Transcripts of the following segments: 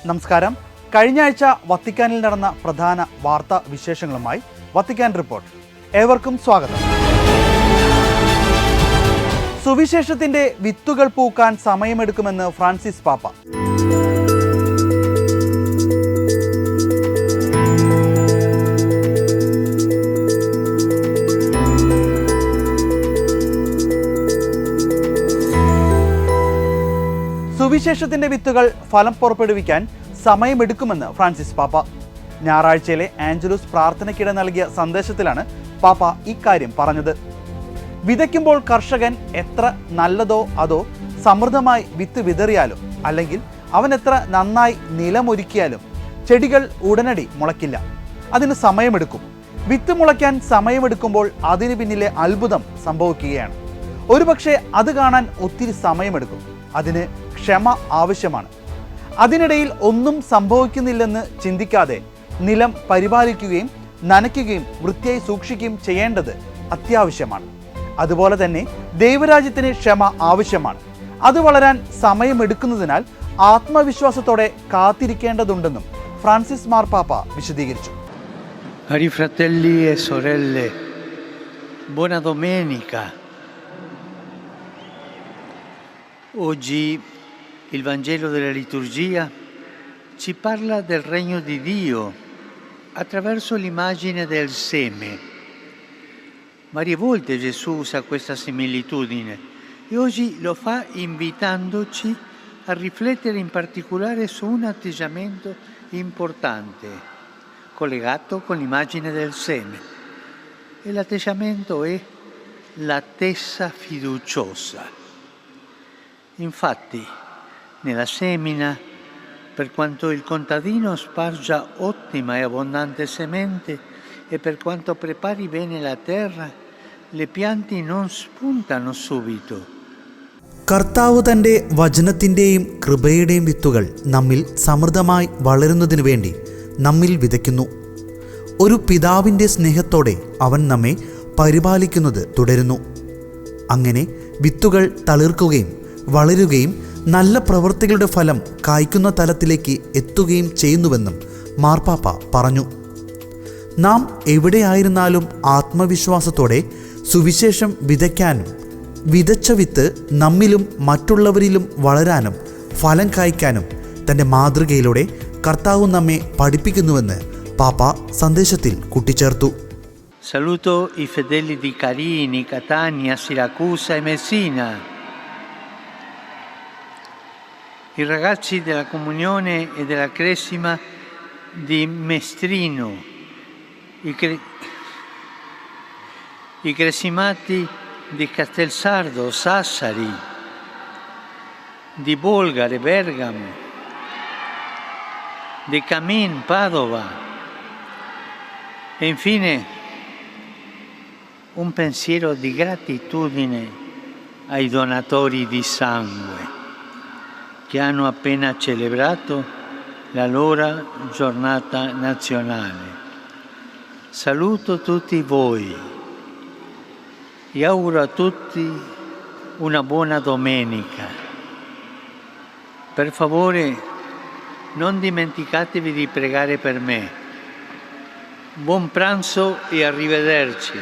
നമസ്കാരം. കഴിഞ്ഞ ആഴ്ച വത്തിക്കാനിൽ നടന്ന പ്രധാന വാർത്താ വിശേഷങ്ങളുമായി വത്തിക്കാൻ റിപ്പോർട്ട്. ഏവർക്കും സ്വാഗതം. സുവിശേഷത്തിന്റെ വിത്തുകൾ പൂക്കാൻ സമയമെടുക്കുമെന്ന് ഫ്രാൻസിസ് പാപ്പ. സുവിശേഷത്തിന്റെ വിത്തുകൾ ഫലം പുറപ്പെടുവിക്കാൻ സമയമെടുക്കുമെന്ന് ഫ്രാൻസിസ് പാപ്പ. ഞായറാഴ്ചയിലെ ആഞ്ചലൂസ് പ്രാർത്ഥനയ്ക്കിടെ നൽകിയ സന്ദേശത്തിലാണ് പാപ്പ ഇക്കാര്യം പറഞ്ഞത്. വിതയ്ക്കുമ്പോൾ കർഷകൻ എത്ര നല്ലതോ അതോ സമൃദ്ധമായി വിത്ത് വിതറിയാലും അല്ലെങ്കിൽ അവൻ എത്ര നന്നായി നിലമൊരുക്കിയാലും ചെടികൾ ഉടനടി മുളയ്ക്കില്ല. അതിന് സമയമെടുക്കും. വിത്ത് മുളയ്ക്കാൻ സമയമെടുക്കുമ്പോൾ അതിന് പിന്നിലെ അത്ഭുതം സംഭവിക്കുകയാണ്. ഒരുപക്ഷെ അത് കാണാൻ ഒത്തിരി സമയമെടുക്കും. അതിന് ക്ഷമ ആവശ്യമാണ്. അതിനിടയിൽ ഒന്നും സംഭവിക്കുന്നില്ലെന്ന് ചിന്തിക്കാതെ നിലം പരിപാലിക്കുകയും നനയ്ക്കുകയും വൃത്തിയായി സൂക്ഷിക്കുകയും ചെയ്യേണ്ടത് അത്യാവശ്യമാണ്. അതുപോലെ തന്നെ ദൈവരാജ്യത്തിന് ക്ഷമ ആവശ്യമാണ്. അത് വളരാൻ സമയമെടുക്കുന്നതിനാൽ ആത്മവിശ്വാസത്തോടെ കാത്തിരിക്കേണ്ടതുണ്ടെന്നും ഫ്രാൻസിസ് മാർപ്പാപ്പ വിശദീകരിച്ചു. Cari fratelli e sorelle, buona domenica. Oggi il Vangelo della liturgia ci parla del regno di Dio attraverso l'immagine del seme. Varie volte Gesù usa questa similitudine e oggi lo fa invitandoci a riflettere in particolare su un atteggiamento importante collegato con l'immagine del seme. E l'atteggiamento è l'attesa fiduciosa. Infatti, nella semina, per quanto il contadino spargia ottima e abbondante semente e per quanto prepari bene la terra, le piante non spuntano subito. കർത്താവ് തൻ്റെ വചനത്തിൻ്റെയും കൃപയുടെയും വിത്തുകൾ നമ്മിൽ സമൃദ്ധമായി വളരുന്നതിനു വേണ്ടി നമ്മിൽ വിതയ്ക്കുന്നു. ഒരു പിതാവിൻ്റെ സ്നേഹത്തോടെ അവൻ നമ്മെ പരിപാലിക്കുന്നത് തുടരുന്നു. അങ്ങനെ വിത്തുകൾ തളിർക്കുകയും വളരുകയും നല്ല പ്രവൃത്തികളുടെ ഫലം കായ്ക്കുന്ന തലത്തിലേക്ക് എത്തുകയും ചെയ്യുന്നുവെന്നും മാർപ്പാപ്പ പറഞ്ഞു. നാം എവിടെയായിരുന്നാലും ആത്മവിശ്വാസത്തോടെ സുവിശേഷം വിതയ്ക്കാനും വിതച്ച വിത്ത് നമ്മിലും മറ്റുള്ളവരിലും വളരാനും ഫലം കായ്ക്കാനും തൻ്റെ മാതൃകയിലൂടെ കർത്താവ് നമ്മെ പഠിപ്പിക്കുന്നുവെന്ന് പാപ്പ സന്ദേശത്തിൽ കൂട്ടിച്ചേർത്തു. Saluto i fedeli di Carini, Catania, Siracusa e Messina. I ragazzi della comunione e della cresima di Mestrino, i cresimati di Castelsardo, Sassari, di Bolgare, Bergamo, di Camin, Padova e infine un pensiero di gratitudine ai donatori di sangue che hanno appena celebrato la loro giornata nazionale. Saluto tutti voi e auguro a tutti una buona domenica. Per favore, non dimenticatevi di pregare per me. Buon pranzo e arrivederci.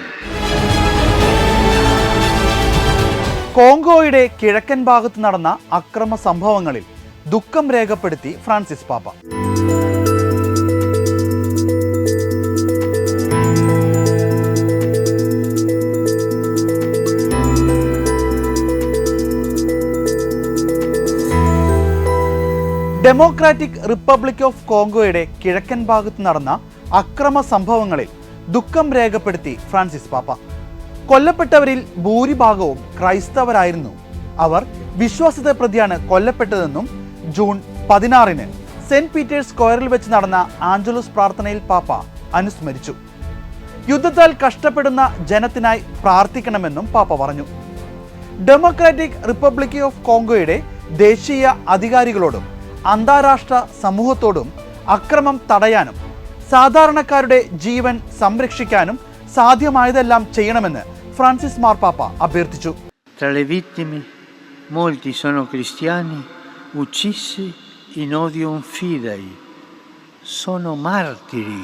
കോങ്കോയുടെ കിഴക്കൻ ഭാഗത്ത് നടന്ന അക്രമ സംഭവങ്ങളിൽ ദുഃഖം രേഖപ്പെടുത്തി Francis പാപ്പ. Democratic republic of കോങ്കോയുടെ കിഴക്കൻ ഭാഗത്ത് നടന്ന അക്രമ സംഭവങ്ങളിൽ ദുഃഖം രേഖപ്പെടുത്തി ഫ്രാൻസിസ് പാപ്പ. കൊല്ലപ്പെട്ടവരിൽ ഭൂരിഭാഗവും ക്രൈസ്തവരായിരുന്നു. അവർ വിശ്വാസത്തെ പ്രതിയാണ് കൊല്ലപ്പെട്ടതെന്നും ജൂൺ 16 സെന്റ് പീറ്റേഴ്സ് സ്ക്വയറിൽ വെച്ച് നടന്ന ആഞ്ചലൂസ് പ്രാർത്ഥനയിൽ പാപ്പ അനുസ്മരിച്ചു. യുദ്ധത്താൽ കഷ്ടപ്പെടുന്ന ജനത്തിനായി പ്രാർത്ഥിക്കണമെന്നും പാപ്പ പറഞ്ഞു. ഡെമോക്രാറ്റിക് റിപ്പബ്ലിക് ഓഫ് കോങ്കോയുടെ ദേശീയ അധികാരികളോടും അന്താരാഷ്ട്ര സമൂഹത്തോടും അക്രമം തടയാനും സാധാരണക്കാരുടെ ജീവൻ സംരക്ഷിക്കാനും സാധ്യമായതെല്ലാം ചെയ്യണമെന്ന് ഫ്രാൻസിസ് മാർപ്പാപ്പ അഭ്യർത്ഥിച്ചു. Tra le vittime molti sono cristiani uccisi in odium fidei, sono martiri.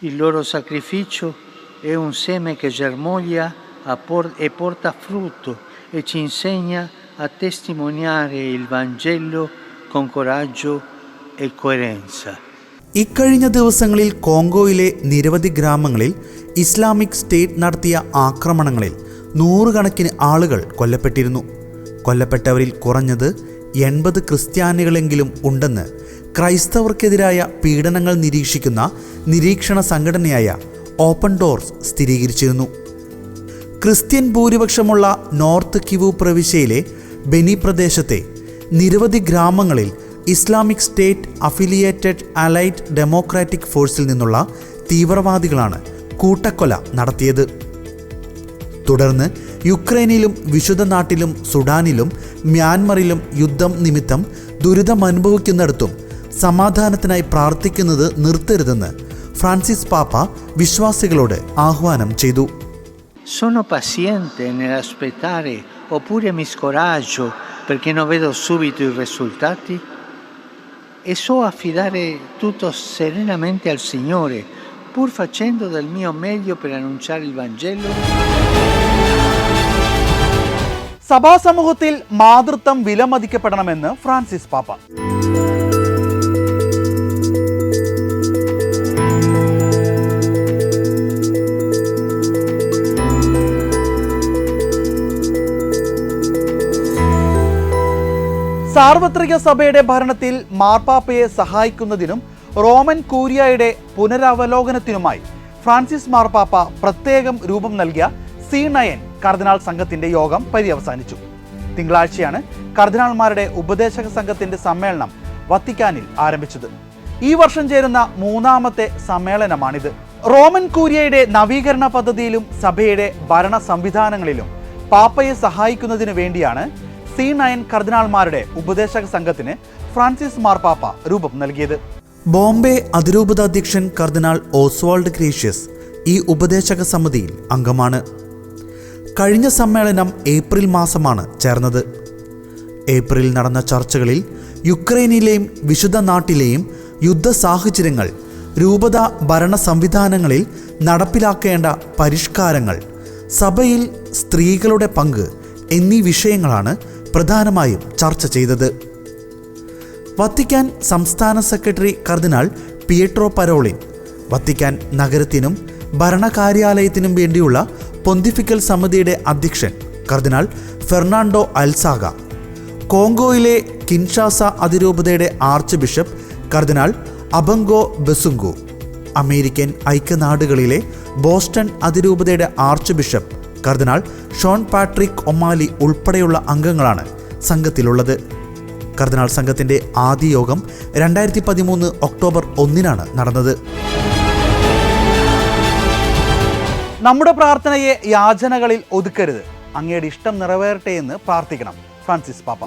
Il loro sacrificio è un seme che germoglia e porta frutto e ci insegna a testimoniare il Vangelo con coraggio e coerenza. ഇക്കഴിഞ്ഞ ദിവസങ്ങളിൽ കോങ്കോയിലെ നിരവധി ഗ്രാമങ്ങളിൽ Islamic state നടത്തിയ ആക്രമണങ്ങളിൽ നൂറുകണക്കിന് ആളുകൾ കൊല്ലപ്പെട്ടിരുന്നു. കൊല്ലപ്പെട്ടവരിൽ കുറഞ്ഞത് 80 ക്രിസ്ത്യാനികളെങ്കിലും ഉണ്ടെന്ന് ക്രൈസ്തവർക്കെതിരായ പീഡനങ്ങൾ നിരീക്ഷിക്കുന്ന നിരീക്ഷണ സംഘടനയായ ഓപ്പൺ ഡോർസ് സ്ഥിരീകരിച്ചിരുന്നു. ക്രിസ്ത്യൻ ഭൂരിപക്ഷമുള്ള നോർത്ത് കിവു പ്രവിശ്യയിലെ ബെനി പ്രദേശത്തെ നിരവധി ഗ്രാമങ്ങളിൽ Islamic State affiliated Allied Democratic ഫോഴ്സിൽ നിന്നുള്ള തീവ്രവാദികളാണ് കൂട്ടക്കൊല നടത്തിയത്. തുടർന്ന് യുക്രൈനിലും വിശുദ്ധ നാട്ടിലും സുഡാനിലും മ്യാൻമറിലും യുദ്ധം നിമിത്തം ദുരിതമനുഭവിക്കുന്നിടത്തും സമാധാനത്തിനായി പ്രാർത്ഥിക്കുന്നത് നിർത്തരുതെന്ന് ഫ്രാൻസിസ് പാപ്പ വിശ്വാസികളോട് ആഹ്വാനം ചെയ്തു. Sono paziente nell'aspettare oppure mi scoraggio perché non vedo subito i risultati? E so affidare tutto serenamente al Signore, pur facendo del mio meglio per annunciare il Vangelo? സഭാസമൂഹത്തിൽ മാതൃത്വം വിലമതിക്കപ്പെടണമെന്ന് ഫ്രാൻസിസ് പാപ്പ. സാർവത്രിക സഭയുടെ ഭരണത്തിൽ മാർപ്പാപ്പയെ സഹായിക്കുന്നതിനും റോമൻ കൂരിയയുടെ പുനരവലോകനത്തിനുമായി ഫ്രാൻസിസ് മാർപ്പാപ്പ പ്രത്യേകം രൂപം നൽകിയ C9 കർദിനാൾ സംഘത്തിന്റെ യോഗം പര്യവസാനിച്ചു. തിങ്കളാഴ്ചയാണ് കർദിനാൾമാരുടെ ഉപദേശക സംഘത്തിന്റെ സമ്മേളനം വത്തിക്കാനിൽ ആരംഭിച്ചത്. ഈ വർഷം ചേരുന്ന 3ാമത്തെ സമ്മേളനമാണിത്. റോമൻ കൂരിയയുടെ നവീകരണ പദ്ധതിയിലും സഭയുടെ ഭരണ സംവിധാനങ്ങളിലും പാപ്പയെ സഹായിക്കുന്നതിനു വേണ്ടിയാണ് C9 കർദിനാൾമാരുടെ ഉപദേശക സംഘത്തിന് ഫ്രാൻസിസ് മാർപ്പാപ്പ രൂപം നൽകിയത്. ബോംബെ അതിരൂപത അധ്യക്ഷൻ കർദിനാൾ ഓസ്വാൾഡ് ഗ്രേഷ്യസ് ഈ ഉപദേശക സമിതിയിൽ അംഗമാണ്. കഴിഞ്ഞ സമ്മേളനം ഏപ്രിൽ മാസമാണ് ചേർന്നത്. ഏപ്രിലിൽ നടന്ന ചർച്ചകളിൽ യുക്രൈനിലെയും വിശുദ്ധ നാട്ടിലെയും യുദ്ധ സാഹചര്യങ്ങൾ, രൂപത ഭരണ സംവിധാനങ്ങളിൽ നടപ്പിലാക്കേണ്ട പരിഷ്കാരങ്ങൾ, സഭയിൽ സ്ത്രീകളുടെ പങ്ക് എന്നീ വിഷയങ്ങളാണ് പ്രധാനമായും ചർച്ച ചെയ്തത്. വത്തിക്കാൻ സംസ്ഥാന സെക്രട്ടറി കർദിനാൾ പിയട്രോ പരോളിൻ, വത്തിക്കാൻ നഗരത്തിനും ഭരണകാര്യാലയത്തിനും വേണ്ടിയുള്ള പൊന്തിഫിക്കൽ സമിതിയുടെ അധ്യക്ഷൻ കർദിനാൾ ഫെർണാണ്ടോ അൽസാഗ, കോങ്കോയിലെ കിൻഷാസ അതിരൂപതയുടെ ആർച്ച് ബിഷപ്പ് കർദിനാൾ അബംഗോ ബെസുങ്കു, അമേരിക്കൻ ഐക്യനാടുകളിലെ ബോസ്റ്റൺ അതിരൂപതയുടെ ആർച്ച് ബിഷപ്പ് കർദിനാൾ ഷോൺ പാട്രിക് ഒമാലി ഉൾപ്പെടെയുള്ള അംഗങ്ങളാണ് സംഘത്തിലുള്ളത്. കർദിനാൾ സംഘത്തിന്റെ ആദ്യ യോഗം 2013 ഒക്ടോബർ 1 നടന്നത്. നമ്മുടെ പ്രാർത്ഥനയെ യാചനകളിൽ ഒതുക്കരുത്, അങ്ങയുടെ ഇഷ്ടം നിറവേറട്ടെ എന്ന് പ്രാർത്ഥിക്കണം ഫ്രാൻസിസ് പാപ്പ.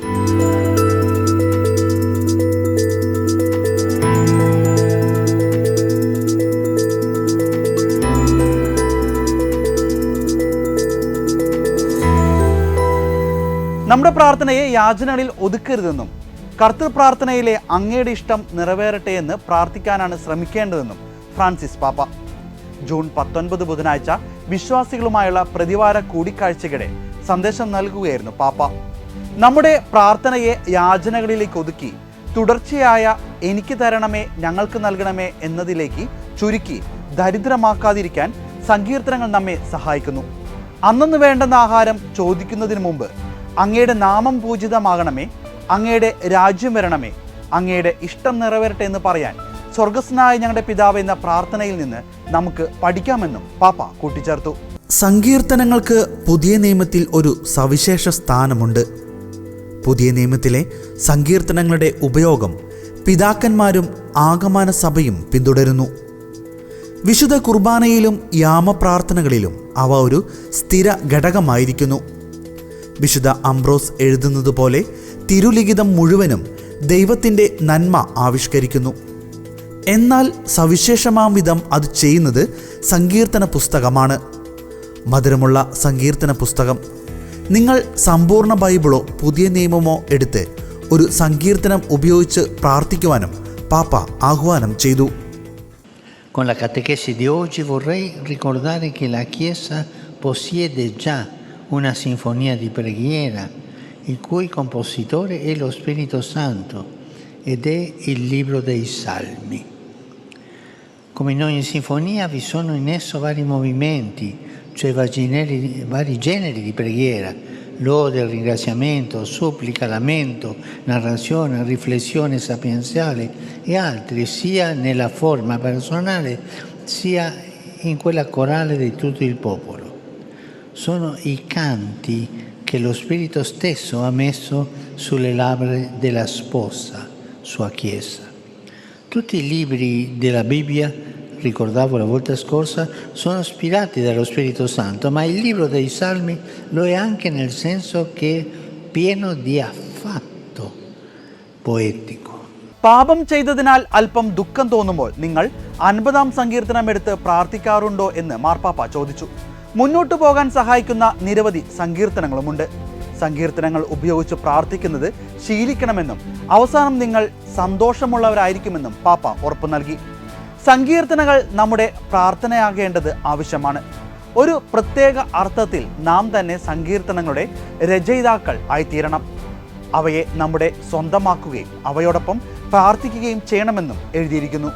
നമ്മുടെ പ്രാർത്ഥനയെ യാചനകളിൽ ഒതുക്കരുതെന്നും കർത്തൃപ്രാർത്ഥനയിലെ അങ്ങയുടെ ഇഷ്ടം നിറവേറട്ടെ എന്ന് പ്രാർത്ഥിക്കാനാണ് ശ്രമിക്കേണ്ടതെന്നും ഫ്രാൻസിസ് പാപ്പ. ജൂൺ 19 ബുധനാഴ്ച വിശ്വാസികളുമായുള്ള പ്രതിവാര കൂടിക്കാഴ്ചയ്ക്കിടെ സന്ദേശം നൽകുകയായിരുന്നു പാപ്പ. നമ്മുടെ പ്രാർത്ഥനയെ യാചനകളിലേക്ക് ഒതുക്കി തുടർച്ചയായ എനിക്ക് തരണമേ, ഞങ്ങൾക്ക് നൽകണമേ എന്നതിലേക്ക് ചുരുക്കി ദരിദ്രമാക്കാതിരിക്കാൻ സങ്കീർത്തനങ്ങൾ നമ്മെ സഹായിക്കുന്നു. അന്നു വേണ്ടുന്ന ആഹാരം ചോദിക്കുന്നതിന് മുമ്പ് അങ്ങയുടെ നാമം പൂജിതമാകണമേ, അങ്ങയുടെ രാജ്യം വരണമേ, അങ്ങയുടെ ഇഷ്ടം നിറവേറട്ടെ എന്ന് പറയാൻ സ്വർഗസ്നായ ഞങ്ങളുടെ പിതാവ് എന്ന പ്രാർത്ഥനയിൽ നിന്ന് നമുക്ക് പഠിക്കാമെന്നും പാപ്പ കൂട്ടിച്ചേർത്തു. സങ്കീർത്തനങ്ങൾക്ക് പുതിയ നിയമത്തിൽ ഒരു സവിശേഷ സ്ഥാനമുണ്ട്. പുതിയ നിയമത്തിലെ സങ്കീർത്തനങ്ങളുടെ ഉപയോഗം പിതാക്കന്മാരും ആഗമന സഭയും പിന്തുടരുന്നു. വിശുദ്ധ കുർബാനയിലും യാമപ്രാർത്ഥനകളിലും അവ ഒരു സ്ഥിര ഘടകമായിരിക്കുന്നു. വിശുദ്ധ അംബ്രോസ് എഴുതുന്നത് പോലെ തിരുലിഖിതം മുഴുവനും ദൈവത്തിൻ്റെ നന്മ ആവിഷ്കരിക്കുന്നു. എന്നാൽ സവിശേഷമാം വിധം അത് ചെയ്യുന്നത് സങ്കീർത്തന പുസ്തകമാണ്. മധുരമുള്ള സങ്കീർത്തന പുസ്തകം. നിങ്ങൾ സമ്പൂർണ്ണ ബൈബിളോ പുതിയ നിയമമോ എടുത്ത് ഒരു സങ്കീർത്തനം ഉപയോഗിച്ച് പ്രാർത്ഥിക്കുവാനും പാപ്പ ആഹ്വാനം ചെയ്തു. Con la catechesi di oggi vorrei ricordare che la Chiesa possiede già una sinfonia di preghiera, il cui compositore è lo Spirito Santo ed è il libro dei Salmi. Come in ogni sinfonia vi sono in esso vari movimenti, cioè vari generi di preghiera, lode, ringraziamento, supplica, lamento, narrazione, riflessione sapienziale e altri, sia nella forma personale sia in quella corale di tutto il popolo. Sono i canti che lo Spirito stesso ha messo sulle labbra della sposa, sua Chiesa. Tutti i libri della Bibbia, ricordavo la volta scorsa, sono ispirati dallo Spirito Santo, ma il libro dei Salmi lo è anche nel senso che è pieno di affatto poetico. പാപം ചെയ്തതിനാൽ അല്പം ദുഃഖം തോന്നുമ്പോൾ നിങ്ങൾ 50-ാം സങ്കീർത്തനം എടുത്ത് പ്രാർത്ഥിക്കാറുണ്ടോ എന്ന് മാർപ്പാപ്പ ചോദിച്ചു. മുന്നോട്ടു പോകാൻ സഹായിക്കുന്ന നിരവധി സങ്കീർത്തനങ്ങളുമുണ്ട്. സങ്കീർത്തനങ്ങൾ ഉപയോഗിച്ച് പ്രാർത്ഥിക്കുന്നത് ശീലിക്കണമെന്നും അവസാനം നിങ്ങൾ സന്തോഷമുള്ളവരായിരിക്കുമെന്നും പാപ്പ ഉറപ്പു നൽകി. സങ്കീർത്തനങ്ങൾ നമ്മുടെ പ്രാർത്ഥനയാകേണ്ടത് ആവശ്യമാണ്. ഒരു പ്രത്യേക അർത്ഥത്തിൽ നാം തന്നെ സങ്കീർത്തനങ്ങളുടെ രചയിതാക്കൾ ആയിത്തീരണം. അവയെ നമ്മുടെ സ്വന്തമാക്കുകയും അവയോടൊപ്പം പ്രാർത്ഥിക്കുകയും ചെയ്യണമെന്നും എഴുതിയിരിക്കുന്നു.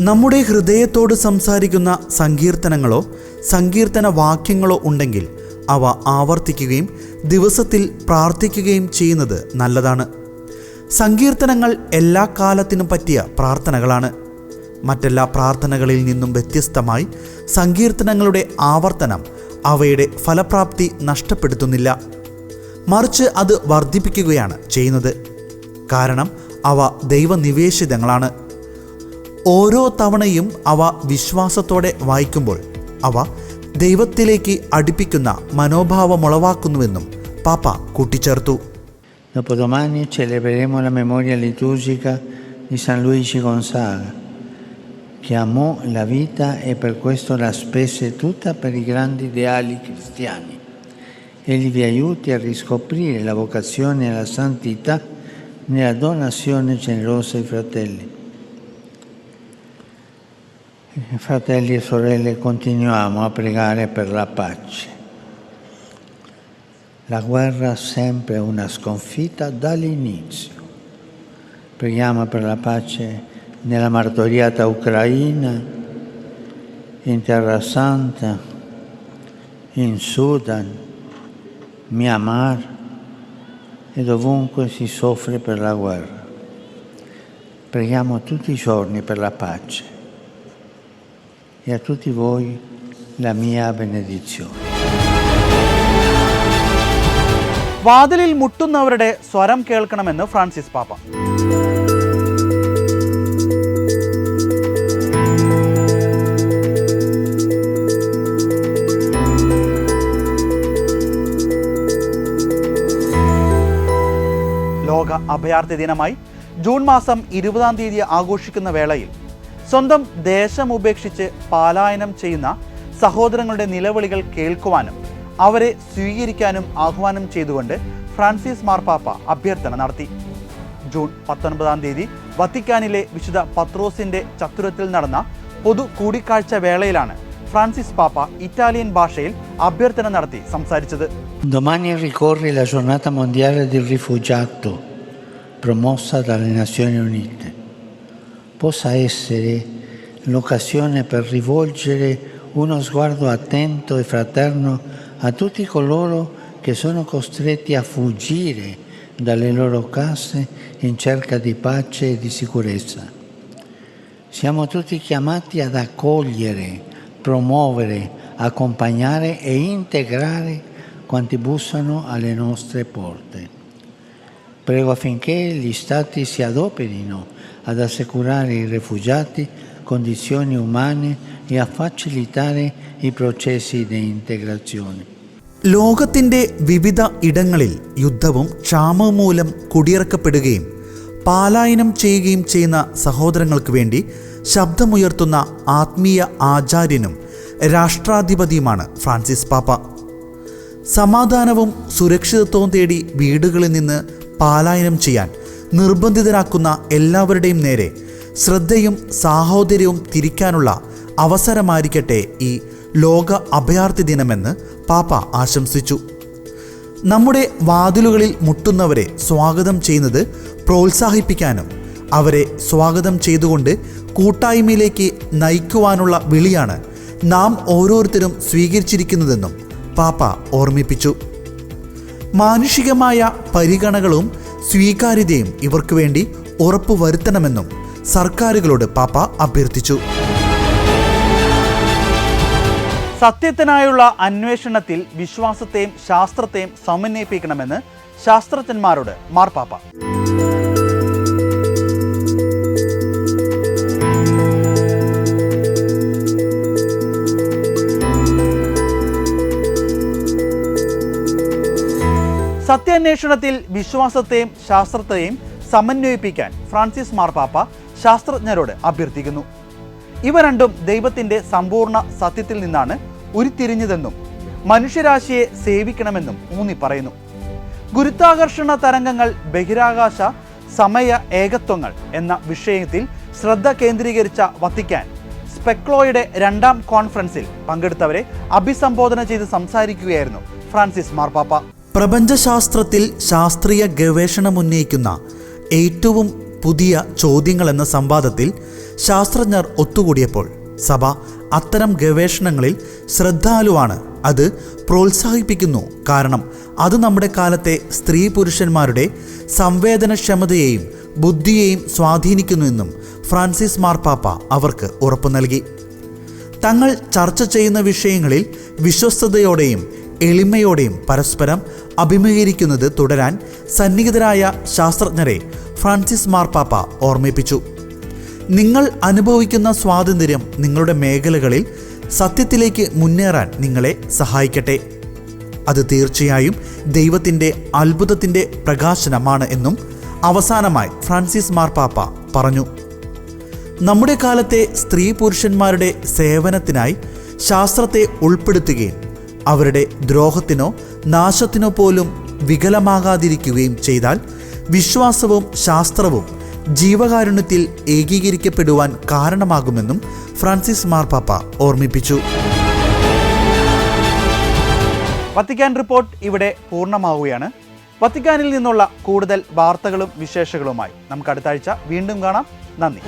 നമ്മുടെ ഹൃദയത്തോട് സംസാരിക്കുന്ന സങ്കീർത്തനങ്ങളോ സങ്കീർത്തന വാക്യങ്ങളോ ഉണ്ടെങ്കിൽ അവ ആവർത്തിക്കുകയും ദിവസത്തിൽ പ്രാർത്ഥിക്കുകയും ചെയ്യുന്നത് നല്ലതാണ്. സങ്കീർത്തനങ്ങൾ എല്ലാ കാലത്തിനും പറ്റിയ പ്രാർത്ഥനകളാണ്. മറ്റെല്ലാ പ്രാർത്ഥനകളിൽ നിന്നും വ്യത്യസ്തമായി സങ്കീർത്തനങ്ങളുടെ ആവർത്തനം അവയുടെ ഫലപ്രാപ്തി നഷ്ടപ്പെടുത്തുന്നില്ല, മറിച്ച് അത് വർദ്ധിപ്പിക്കുകയാണ് ചെയ്യുന്നത്. കാരണം അവ ദൈവനിവേശിതങ്ങളാണ്. ഓരോ തവണയും അവ വിശ്വാസത്തോടെ വായിക്കുമ്പോൾ അവ ദൈവത്തിലേക്ക് അടുപ്പിക്കുന്ന മനോഭാവമുളവാക്കുന്നുവെന്നും പാപ്പ കൂട്ടിച്ചേർത്തു. Dopodomani celebreremo la memoria liturgica di San Luigi Gonzaga, che amò la vita e per questo la spese tutta per i grandi ideali cristiani. Egli vi aiuti a riscoprire la vocazione alla santità nella donazione generosa ai fratelli. Fratelli e sorelle, continuiamo a pregare per la pace. La guerra sempre è una sconfitta dall'inizio. Preghiamo per la pace nella martoriata Ucraina, in Terra Santa, in Sudan, Myanmar e dovunque si soffre per la guerra. Preghiamo tutti i giorni per la pace e a tutti voi la mia benedizione. വാതിലിൽ മുട്ടുന്നവരുടെ സ്വരം കേൾക്കണമെന്ന് Francis പാപ്പ. ലോക അഭയാർത്ഥി ദിനമായി June മാസം 20-ാം തീയതി ആഘോഷിക്കുന്ന വേളയിൽ സ്വന്തം ദേശം ഉപേക്ഷിച്ച് പലായനം ചെയ്യുന്ന സഹോദരങ്ങളുടെ നിലവിളികൾ കേൾക്കുവാനും അവരെ സ്വീകരിക്കാനും ആഹ്വാനം ചെയ്തുകൊണ്ട് ഫ്രാൻസിസ് മാർപ്പാപ്പ അഭ്യർത്ഥന നടത്തി. ജൂൺ 19-ാം തീയതി വത്തിക്കാനിലെ വിശുദ്ധ പത്രോസിന്റെ ചത്തുരത്തിൽ നടന്ന പൊതു കൂടിക്കാഴ്ച വേളയിലാണ് ഫ്രാൻസിസ് പാപ്പ ഇറ്റാലിയൻ ഭാഷയിൽ അഭ്യർത്ഥന നടത്തി സംസാരിച്ചത്. Domani ricorre la giornata mondiale del rifugiato promossa dalle Nazioni Unite. Possa essere l'occasione per rivolgere uno sguardo attento e fraterno a tutti coloro che sono costretti a fuggire dalle loro case in cerca di pace e di sicurezza. Siamo tutti chiamati ad accogliere, promuovere, accompagnare e integrare quanti bussano alle nostre porte. Prego affinché gli Stati si adoperino ad assicurare ai rifugiati condizioni umane e a facilitare i processi di integrazione. ലോകത്തിൻ്റെ വിവിധ ഇടങ്ങളിൽ യുദ്ധവും ക്ഷാമവും മൂലം കുടിയിറക്കപ്പെടുകയും പലായനം ചെയ്യുകയും ചെയ്യുന്ന സഹോദരങ്ങൾക്ക് വേണ്ടി ശബ്ദമുയർത്തുന്ന ആത്മീയ ആചാര്യനും രാഷ്ട്രാധിപതിയുമാണ് ഫ്രാൻസിസ് പാപ്പ. സമാധാനവും സുരക്ഷിതത്വവും തേടി വീടുകളിൽ നിന്ന് പലായനം ചെയ്യാൻ നിർബന്ധിതരാക്കുന്ന എല്ലാവരുടെയും നേരെ ശ്രദ്ധയും സാഹോദര്യവും തിരിക്കാനുള്ള അവസരമായിരിക്കട്ടെ ഈ ലോക അഭയാർത്ഥി ദിനമെന്ന് പാപ്പ ആശംസിച്ചു. നമ്മുടെ വാതിലുകളിൽ മുട്ടുന്നവരെ സ്വാഗതം ചെയ്യുന്നത് പ്രോത്സാഹിപ്പിക്കാനും അവരെ സ്വാഗതം ചെയ്തുകൊണ്ട് കൂട്ടായ്മയിലേക്ക് നയിക്കുവാനുള്ള വിളിയാണ് നാം ഓരോരുത്തരും സ്വീകരിച്ചിരിക്കുന്നതെന്നും പാപ്പ ഓർമ്മിപ്പിച്ചു. മാനുഷികമായ പരിഗണനകളും സ്വീകാര്യതയും ഇവർക്ക് വേണ്ടി ഉറപ്പുവരുത്തണമെന്നും സർക്കാരുകളോട് പാപ്പ അഭ്യർത്ഥിച്ചു. സത്യത്തിനായുള്ള അന്വേഷണത്തിൽ വിശ്വാസത്തെയും ശാസ്ത്രത്തെയും സമന്വയിപ്പിക്കണമെന്ന് ശാസ്ത്രജ്ഞന്മാരോട് മാർപ്പാപ്പ. സത്യാന്വേഷണത്തിൽ വിശ്വാസത്തെയും ശാസ്ത്രത്തെയും സമന്വയിപ്പിക്കാൻ ഫ്രാൻസിസ് മാർപ്പാപ്പ ശാസ്ത്രജ്ഞരോട് അഭ്യർത്ഥിക്കുന്നു. ഇവ രണ്ടും ദൈവത്തിൻ്റെ സമ്പൂർണ്ണ സത്യത്തിൽ നിന്നാണ് ഉരുത്തിരിഞ്ഞതെന്നും മനുഷ്യരാശിയെ സേവിക്കണമെന്നും ഊന്നി പറയുന്നു. ഗുരുത്വാകർഷണ തരംഗങ്ങൾ, ബഹിരാകാശ സമയ ഏകത്വങ്ങൾ എന്ന വിഷയത്തിൽ ശ്രദ്ധ കേന്ദ്രീകരിച്ച വത്തിക്കാൻ സ്പെക്ലോയുടെ 2ാം കോൺഫറൻസിൽ പങ്കെടുത്തവരെ അഭിസംബോധന ചെയ്ത് സംസാരിക്കുകയായിരുന്നു ഫ്രാൻസിസ് മാർപ്പാപ്പ. പ്രപഞ്ചശാസ്ത്രത്തിൽ ശാസ്ത്രീയ ഗവേഷണം ഉന്നയിക്കുന്ന ഏറ്റവും പുതിയ ചോദ്യങ്ങൾ എന്ന സംവാദത്തിൽ ശാസ്ത്രജ്ഞർ ഒത്തുകൂടിയപ്പോൾ സഭ അത്തരം ഗവേഷണങ്ങളിൽ ശ്രദ്ധാലുവാണ്. അത് പ്രോത്സാഹിപ്പിക്കുന്നു. കാരണം അത് നമ്മുടെ കാലത്തെ സ്ത്രീ പുരുഷന്മാരുടെ സംവേദനക്ഷമതയെയും ബുദ്ധിയെയും സ്വാധീനിക്കുന്നുവെന്നും ഫ്രാൻസിസ് മാർപ്പാപ്പ അവർക്ക് ഉറപ്പു നൽകി. തങ്ങൾ ചർച്ച ചെയ്യുന്ന വിഷയങ്ങളിൽ വിശ്വസ്തയോടെയും എളിമയോടെയും പരസ്പരം അഭിമുഖീകരിക്കുന്നത് തുടരാൻ സന്നിഹിതരായ ശാസ്ത്രജ്ഞരെ ഫ്രാൻസിസ് മാർപ്പാപ്പ ഓർമ്മിപ്പിച്ചു. നിങ്ങൾ അനുഭവിക്കുന്ന സ്വാതന്ത്ര്യം നിങ്ങളുടെ മേഖലകളിൽ സത്യത്തിലേക്ക് മുന്നേറാൻ നിങ്ങളെ സഹായിക്കട്ടെ. അത് തീർച്ചയായും ദൈവത്തിൻ്റെ അത്ഭുതത്തിൻ്റെ പ്രകാശനമാണ് എന്നും അവസാനമായി ഫ്രാൻസിസ് മാർപ്പാപ്പ പറഞ്ഞു. നമ്മുടെ കാലത്തെ സ്ത്രീ പുരുഷന്മാരുടെ സേവനത്തിനായി ശാസ്ത്രത്തെ ഉൾപ്പെടുത്തുകയും അവരുടെ ദ്രോഹത്തിനോ നാശത്തിനോ പോലും വികലമാകാതിരിക്കുകയും ചെയ്താൽ വിശ്വാസവും ശാസ്ത്രവും ജീവകാരുണ്യത്തിൽ ഏകീകരിക്കപ്പെടുവാൻ കാരണമാകുമെന്നും ഫ്രാൻസിസ് മാർപ്പാപ്പ ഓർമ്മിപ്പിച്ചു. വത്തിക്കാൻ റിപ്പോർട്ട് ഇവിടെ പൂർണ്ണമാവുകയാണ്. വത്തിക്കാനിൽ നിന്നുള്ള കൂടുതൽ വാർത്തകളും വിശേഷങ്ങളുമായി നമുക്ക് അടുത്ത ആഴ്ച വീണ്ടും കാണാം. നന്ദി.